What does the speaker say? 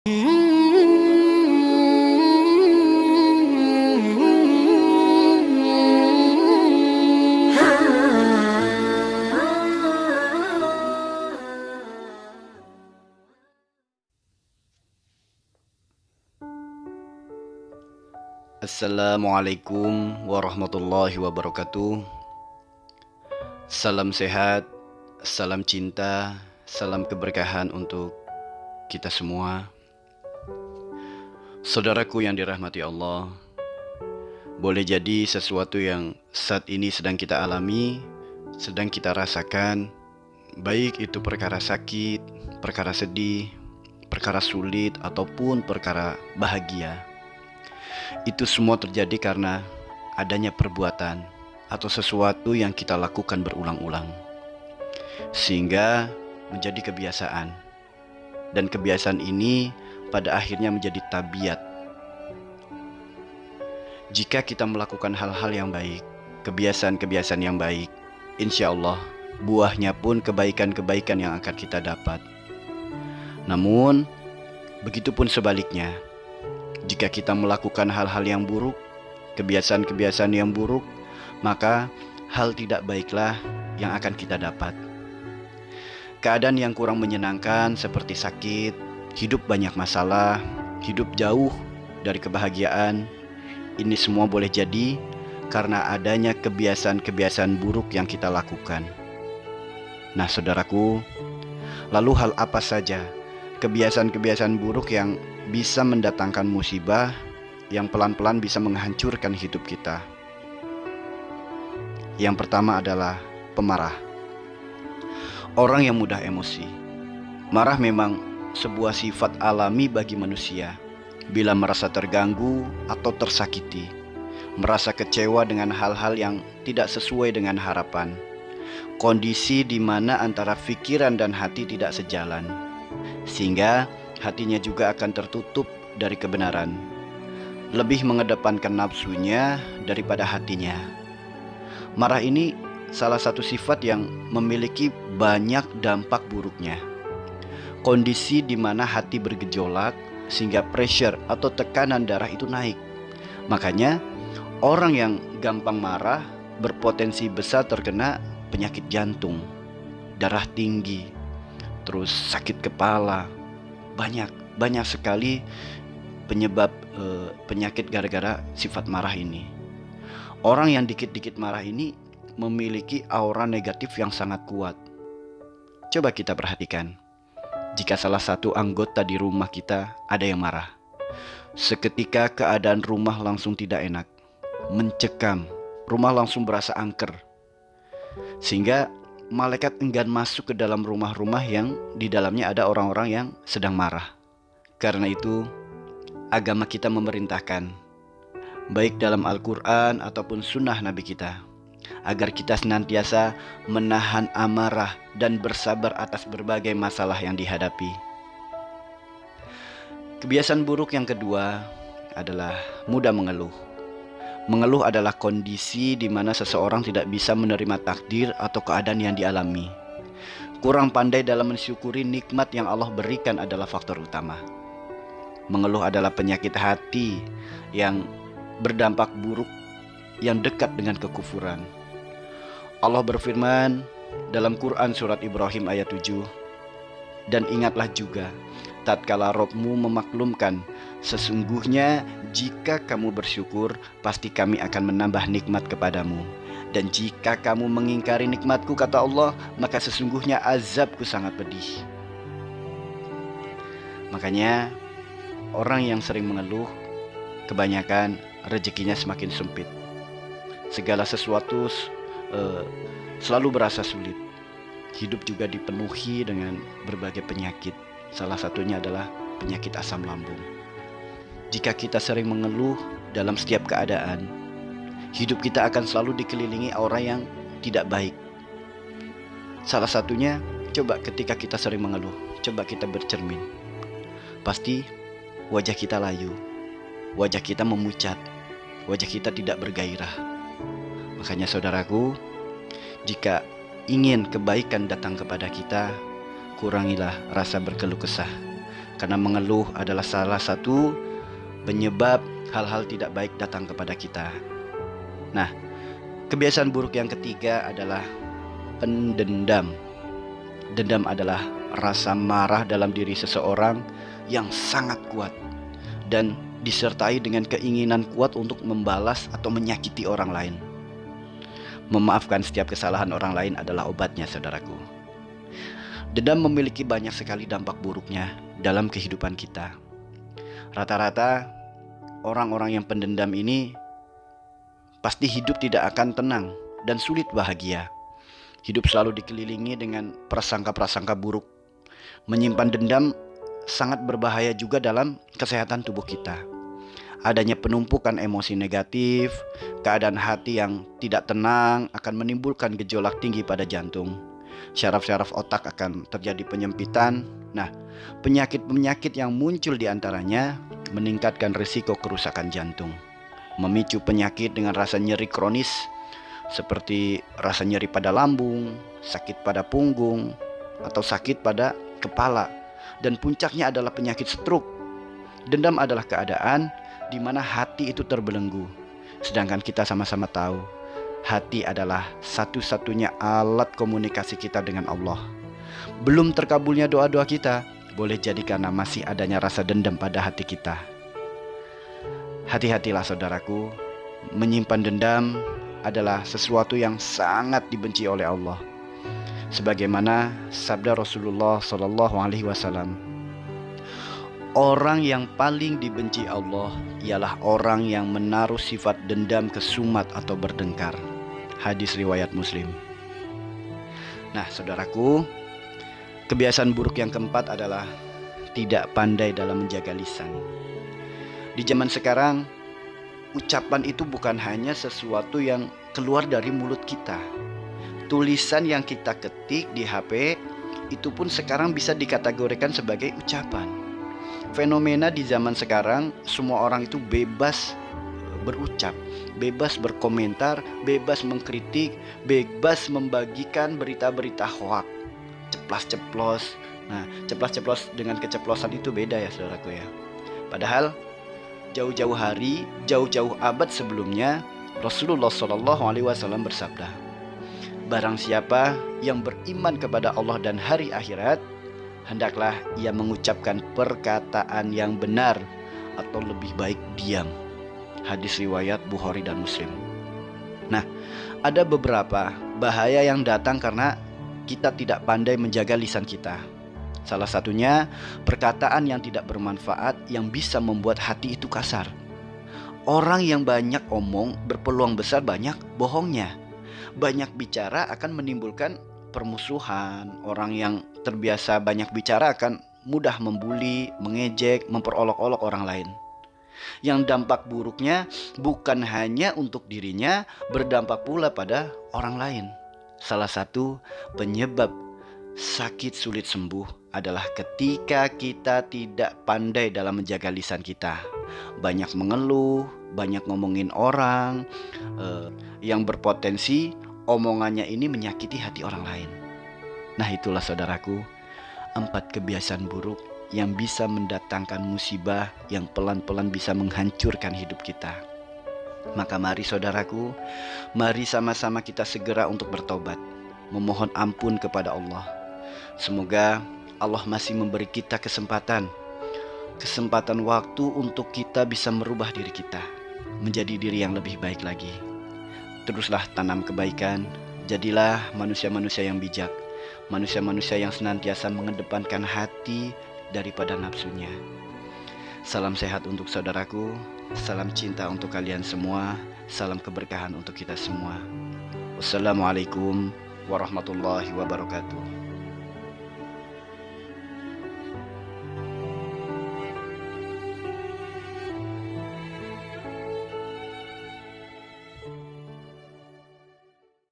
Assalamualaikum warahmatullahi wabarakatuh. Salam sehat, salam cinta, salam keberkahan untuk kita semua. Saudaraku yang dirahmati Allah, boleh jadi sesuatu yang saat ini sedang kita alami, sedang kita rasakan, baik itu perkara sakit, perkara sedih, perkara sulit, ataupun perkara bahagia. Itu semua terjadi karena adanya perbuatan atau sesuatu yang kita lakukan berulang-ulang, sehingga menjadi kebiasaan. Dan kebiasaan ini pada akhirnya menjadi tabiat. Jika kita melakukan hal-hal yang baik, kebiasaan-kebiasaan yang baik, insya Allah buahnya pun kebaikan-kebaikan yang akan kita dapat. Namun, begitupun sebaliknya. Jika kita melakukan hal-hal yang buruk, kebiasaan-kebiasaan yang buruk, maka hal tidak baiklah yang akan kita dapat. Keadaan yang kurang menyenangkan seperti sakit, hidup banyak masalah, hidup jauh dari kebahagiaan, ini semua boleh jadi karena adanya kebiasaan-kebiasaan buruk yang kita lakukan. Nah, saudaraku, lalu hal apa saja kebiasaan-kebiasaan buruk yang bisa mendatangkan musibah yang pelan-pelan bisa menghancurkan hidup kita? Yang pertama adalah pemarah. Orang yang mudah emosi. Marah memang sebuah sifat alami bagi manusia. Bila merasa terganggu atau tersakiti, merasa kecewa dengan hal-hal yang tidak sesuai dengan harapan, kondisi di mana antara pikiran dan hati tidak sejalan, sehingga hatinya juga akan tertutup dari kebenaran, lebih mengedepankan nafsunya daripada hatinya. Marah ini salah satu sifat yang memiliki banyak dampak buruknya. Kondisi di mana hati bergejolak sehingga pressure atau tekanan darah itu naik. Makanya orang yang gampang marah berpotensi besar terkena penyakit jantung, darah tinggi, terus sakit kepala. Banyak sekali penyebab penyakit gara-gara sifat marah ini. Orang yang dikit-dikit marah ini memiliki aura negatif yang sangat kuat. Coba kita perhatikan, jika salah satu anggota di rumah kita ada yang marah, seketika keadaan rumah langsung tidak enak, mencekam, rumah langsung berasa angker, sehingga malaikat enggan masuk ke dalam rumah-rumah yang di dalamnya ada orang-orang yang sedang marah. Karena itu, agama kita memerintahkan, baik dalam Al-Quran ataupun sunnah Nabi kita, agar kita senantiasa menahan amarah dan bersabar atas berbagai masalah yang dihadapi. Kebiasaan buruk yang kedua adalah mudah mengeluh. Mengeluh adalah kondisi di mana seseorang tidak bisa menerima takdir atau keadaan yang dialami. Kurang pandai dalam mensyukuri nikmat yang Allah berikan adalah faktor utama. Mengeluh adalah penyakit hati yang berdampak buruk yang dekat dengan kekufuran. Allah berfirman dalam Quran surat Ibrahim ayat 7, "Dan ingatlah juga tatkala Rabb-Mu memaklumkan, sesungguhnya jika kamu bersyukur, pasti kami akan menambah nikmat kepadamu. Dan jika kamu mengingkari nikmatku, kata Allah, maka sesungguhnya azabku sangat pedih." Makanya orang yang sering mengeluh, kebanyakan rezekinya semakin sempit. Segala sesuatu selalu berasa sulit. Hidup juga dipenuhi dengan berbagai penyakit. Salah satunya adalah penyakit asam lambung. Jika kita sering mengeluh dalam setiap keadaan, hidup kita akan selalu dikelilingi aura yang tidak baik. Salah satunya, coba ketika kita sering mengeluh, coba kita bercermin. Pasti wajah kita layu, wajah kita memucat, wajah kita tidak bergairah. Makanya saudaraku, jika ingin kebaikan datang kepada kita, kurangilah rasa berkeluh kesah. karena mengeluh adalah salah satu penyebab hal-hal tidak baik datang kepada kita. Nah, kebiasaan buruk yang ketiga adalah pendendam. Dendam adalah rasa marah dalam diri seseorang yang sangat kuat dan disertai dengan keinginan kuat untuk membalas atau menyakiti orang lain. Memaafkan setiap kesalahan orang lain adalah obatnya, saudaraku. Dendam memiliki banyak sekali dampak buruknya dalam kehidupan kita. Rata-rata orang-orang yang pendendam ini pasti hidup tidak akan tenang dan sulit bahagia. Hidup selalu dikelilingi dengan prasangka-prasangka buruk. Menyimpan dendam sangat berbahaya juga dalam kesehatan tubuh kita. Adanya penumpukan emosi negatif, keadaan hati yang tidak tenang akan menimbulkan gejolak tinggi pada jantung. Syaraf-syaraf otak akan terjadi penyempitan. Nah, penyakit-penyakit yang muncul diantaranya meningkatkan risiko kerusakan jantung, memicu penyakit dengan rasa nyeri kronis seperti rasa nyeri pada lambung, sakit pada punggung, atau sakit pada kepala. Dan puncaknya adalah penyakit stroke. Dendam adalah keadaan di mana hati itu terbelenggu. Sedangkan kita sama-sama tahu, hati adalah satu-satunya alat komunikasi kita dengan Allah. Belum terkabulnya doa-doa kita, boleh jadi karena masih adanya rasa dendam pada hati kita. Hati-hatilah saudaraku, menyimpan dendam adalah sesuatu yang sangat dibenci oleh Allah. Sebagaimana sabda Rasulullah SAW, orang yang paling dibenci Allah ialah orang yang menaruh sifat dendam kesumat atau bertengkar. Hadis riwayat Muslim. Nah, saudaraku, kebiasaan buruk yang keempat adalah tidak pandai dalam menjaga lisan. Di zaman sekarang, ucapan itu bukan hanya sesuatu yang keluar dari mulut kita. Tulisan yang kita ketik di HP itu pun sekarang bisa dikategorikan sebagai ucapan. Fenomena di zaman sekarang, semua orang itu bebas berucap, bebas berkomentar, bebas mengkritik, bebas membagikan berita-berita hoak, ceplas-ceplos. Nah, ceplas-ceplos dengan keceplosan itu beda ya saudaraku ya. Padahal jauh-jauh hari, jauh-jauh abad sebelumnya, Rasulullah SAW bersabda, barang siapa yang beriman kepada Allah dan hari akhirat, hendaklah ia mengucapkan perkataan yang benar atau lebih baik diam. Hadis riwayat Bukhari dan Muslim. Nah, ada beberapa bahaya yang datang karena kita tidak pandai menjaga lisan kita. Salah satunya perkataan yang tidak bermanfaat yang bisa membuat hati itu kasar. Orang yang banyak omong berpeluang besar banyak bohongnya. Banyak bicara akan menimbulkan permusuhan. Orang yang terbiasa banyak bicara akan mudah membuli, mengejek, memperolok-olok orang lain. Yang dampak buruknya bukan hanya untuk dirinya, berdampak pula pada orang lain. Salah satu penyebab sakit sulit sembuh adalah ketika kita tidak pandai dalam menjaga lisan kita. Banyak mengeluh, banyak ngomongin orang, yang berpotensi omongannya ini menyakiti hati orang lain. Nah, itulah saudaraku, 4 kebiasaan buruk yang bisa mendatangkan musibah yang pelan-pelan bisa menghancurkan hidup kita. Maka mari saudaraku, mari sama-sama kita segera untuk bertobat, memohon ampun kepada Allah. Semoga Allah masih memberi kita kesempatan waktu untuk kita bisa merubah diri kita menjadi diri yang lebih baik lagi. Teruslah tanam kebaikan, jadilah manusia-manusia yang bijak, manusia-manusia yang senantiasa mengedepankan hati daripada nafsunya. Salam sehat untuk saudaraku, salam cinta untuk kalian semua, salam keberkahan untuk kita semua. Wassalamualaikum warahmatullahi wabarakatuh.